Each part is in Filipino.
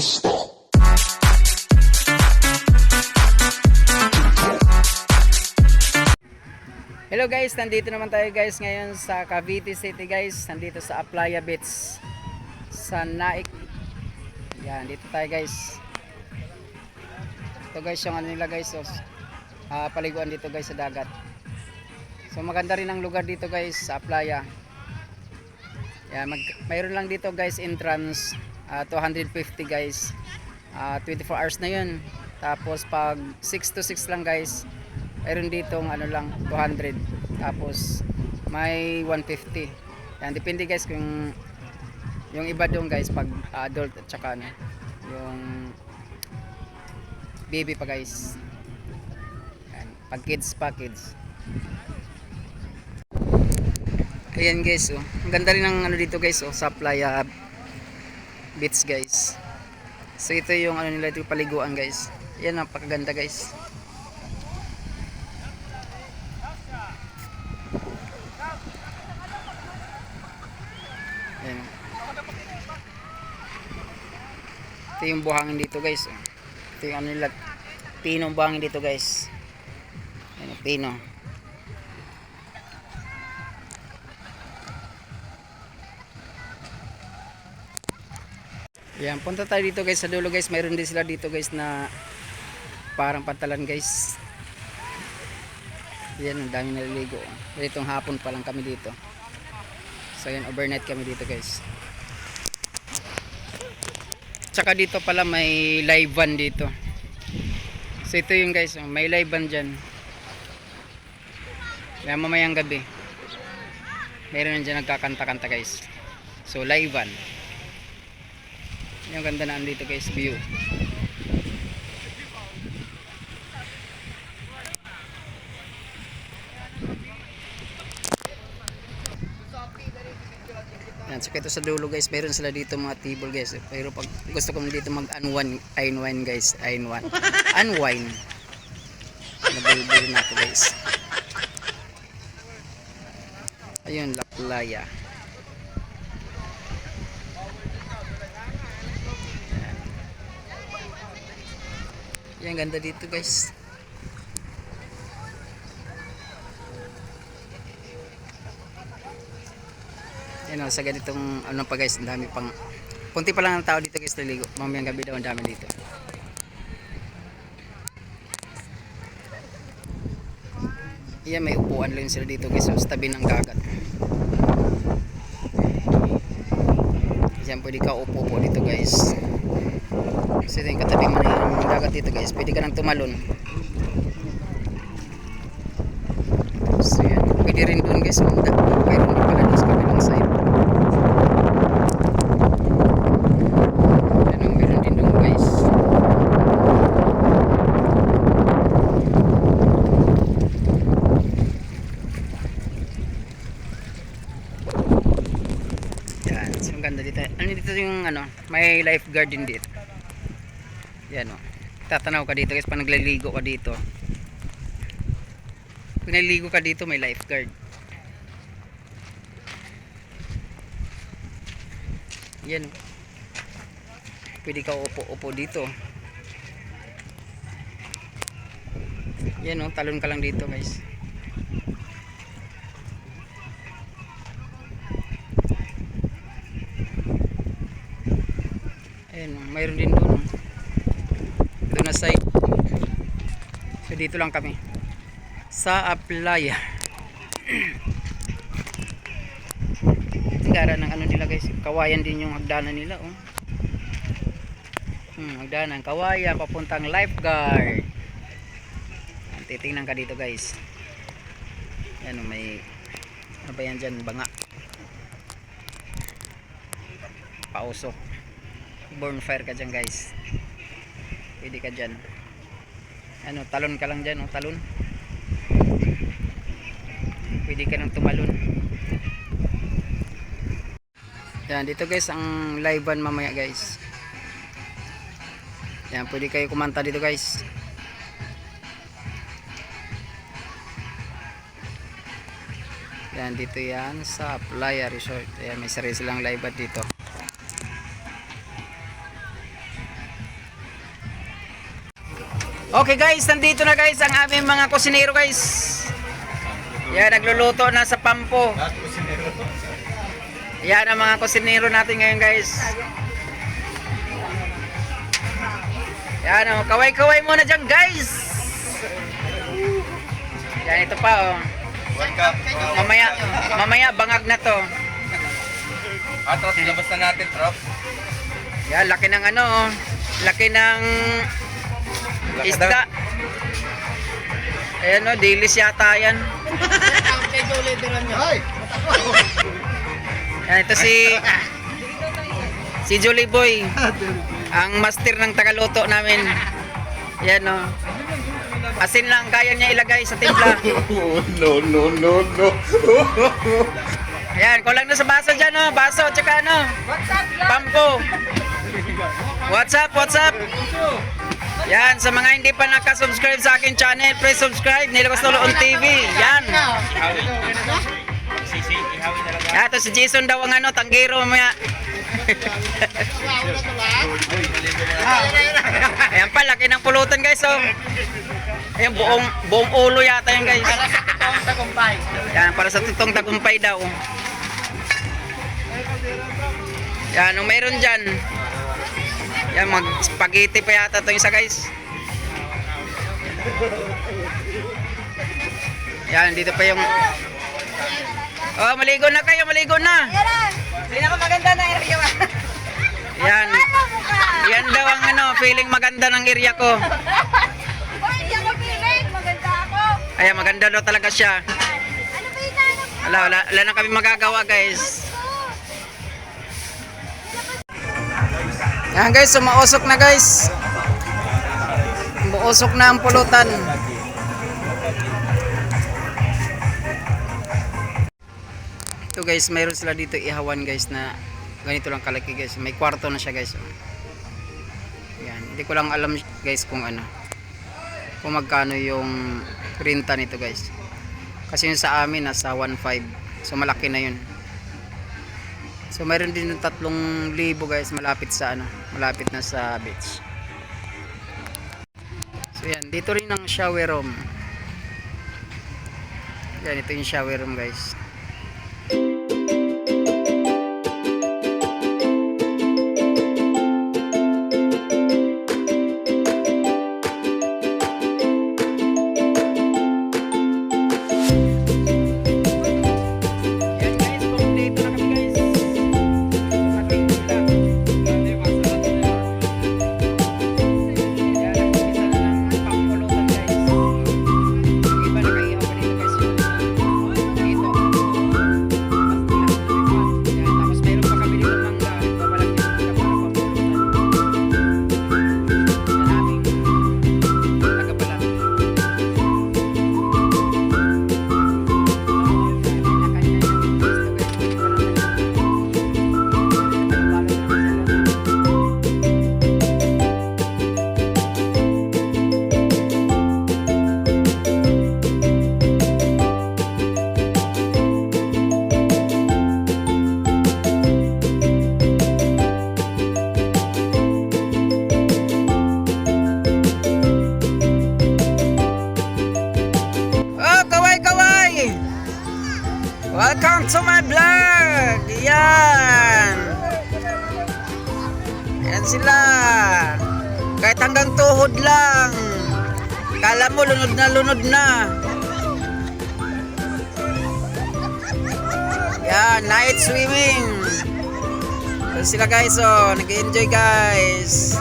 Hello guys, nandito naman tayo guys ngayon sa Cavite City guys. Nandito sa Aplaya Beach sa Naik. Yan, dito tayo guys. Ito guys yung ano nila guys, paliguan dito guys sa dagat. So maganda rin ang lugar dito guys sa Aplaya. Yan, mayroon lang dito guys entrance 250 guys. 24 hours na yun. Tapos pag 6 to 6 lang guys, mayroon ditong ano lang 200, tapos may 150. Yan, depende guys kung yung iba doon guys pag adult at saka ano, yung baby pa guys. Yan, pag kids pa kids. Ayan guys, oh. Ang ganda rin ng ano dito guys, sa Playa Beach guys. So ito yung ano nila dito paliguan guys. Yan, napakaganda guys. Ayan. Ito yung buhangin dito guys. Ito yung ano nila, pinong buhangin dito guys. Ayan, pino. Ayan, punta tayo dito guys sa dulo guys. Mayroon din sila dito guys na parang pantalan guys. Ayan, ang dami naliligo. Itong hapon pa lang kami dito. So yan, overnight kami dito guys. Tsaka dito pala may live band dito. So ito yung guys, may live band dyan. Kaya mamayang gabi meron dyan nagkakanta-kanta guys. So live band. Yung ganda na dito guys, view. Yan, so ito sa dulo guys, meron sila dito mga table guys. Pero pag gusto ko dito mag-unwind guys, unwind. Nabili na ako guys. Ayun, La Playa. Yan, ganda dito guys. Yan, sa ganitong ano pa guys, ang dami pang punti pa lang ang tao dito guys naligo. Mamayang gabi daw ang dami dito. Yan, may upuan lang sila dito guys, sa tabi ng dagat. Yan, pwede ka upo po dito guys. Kasi yung katabi man yung dagat dito guys, pwede ka nang tumalon. So yan, pwede rin doon guys, mayroon din pala doon sa kabilang side. Yan, mayroon din doon guys. Yan, so ang ganda dito. Ano dito yung ano, may lifeguard din dito. Yan, o, tatanaw ka dito guys pag nagliligo ka dito. Pag naliligo ka dito may lifeguard. Yan, pwede ka upo dito. Yan, o, talon ka lang dito guys. Ayan, mayroon din doon na side. So dito lang kami sa Aplaya. Gara ng ano nila guys, kawayan din yung hagdanan nila, oh. Hagdanan, kawayan papuntang lifeguard. Titingnan ka dito guys. Yan, may ano ba yan dyan, banga, pausok, bonfire ka dyan guys. Pwede ka dyan, ano, talon ka lang dyan, oh, talon. Pwede ka nang tumalon. Yan, dito guys ang live band mamaya guys. Yan, pwede kayo kumanta dito guys. Yan, dito yan sa Playa Resort. Ayan, may sarili silang live band dito. Okay guys, nandito na guys ang aming mga kusinero guys. Yan, nagluluto na sa pampo. Yan ang mga kusinero natin ngayon guys. Yan o, kaway-kaway muna dyan guys. Yan, ito pa o. Mamaya bangag na to. Trop, labas na natin, Trop. Yan, laki ng ano o. Laki ng isda. Ayan o, dilis yata yan. Yan, ito si Julie Boy, ang master ng tagaluto namin. Yan o. Asin lang kaya niya ilagay sa timpla. No. Ayan, kulang na sa baso dyan o. Baso, tsaka ano. Pampo. What's up? Yan, sa mga hindi pa nakasubscribe sa akin channel, please subscribe, Nilabas Noloon TV. Yan. Yan, ito si Jason daw ang ano, tanggiro mamaya. Ayan pa, laki ng pulutan guys, oh. Ayan, buong ulo yata yan guys. Para sa totoong tagumpay. Yan, para sa totoong tagumpay daw. Yan, kung mayroon dyan. Yan, mag-spaghetti pa yata ito isa guys. Yan, dito pa yung... Oh, maligo na kayo, maligo na. Pinakamaganda na area. Yan. Yan daw ang ano, feeling maganda ng area ko. Hindi ako feeling, maganda ako. Ayan, maganda daw talaga siya. Ano ba yung nanap mo? Wala na kami magagawa guys. Yan guys, sumausok na guys. Umuusok na ang pulutan. Ito guys, mayroon sila dito ihawan guys na ganito lang kalaki guys. May kwarto na siya guys. Yan, hindi ko lang alam guys kung ano. Kung magkano yung renta nito guys. Kasi yung sa amin nasa 1.5. So malaki na yun. So mayroon din yung 3,000 guys malapit sa ano, malapit na sa beach. So yan, dito rin ang shower room. Yan, ito yung shower room guys. Welcome to my vlog! Yan! Yan sila! Kahit hanggang tuhod lang! Kala mo lunod na! Yan! Night swimming! Yan sila guys, oh! Nag-enjoy guys!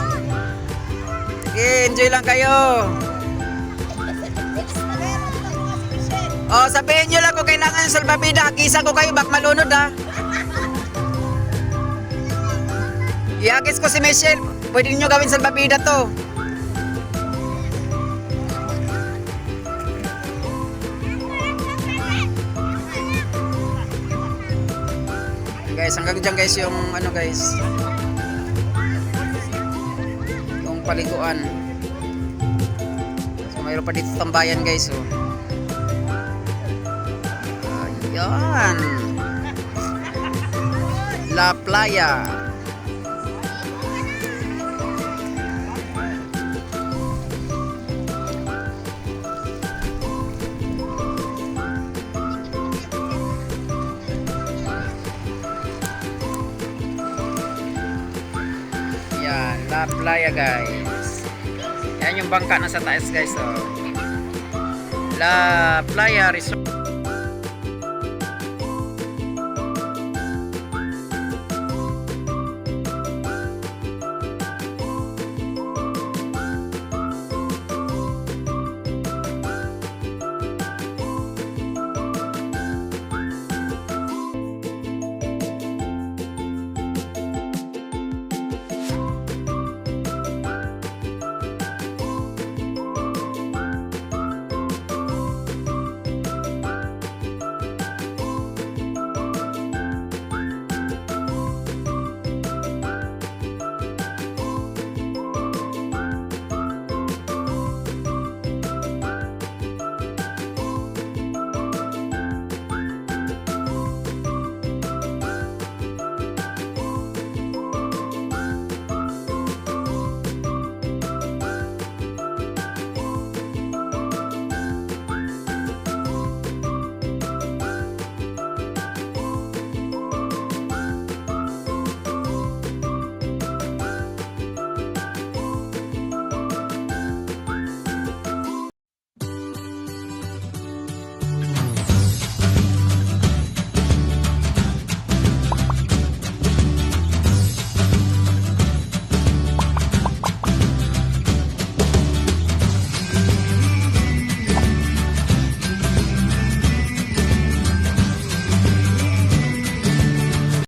Nag-enjoy lang kayo! Oh, sabihin nyo lang kung kailangan yung salbabida. Hagisan ko kayo, bak malunod ha. Ihagis ko si Michelle. Pwede nyo gawin salbabida to. Guys, hanggang dyan guys yung ano guys. Yung paliguan. So mayroon pa dito tambayan guys, oh. Yan. La Playa. Playa guys. Yan yung bangka na sa taas guys. Oh. La Playa Resort.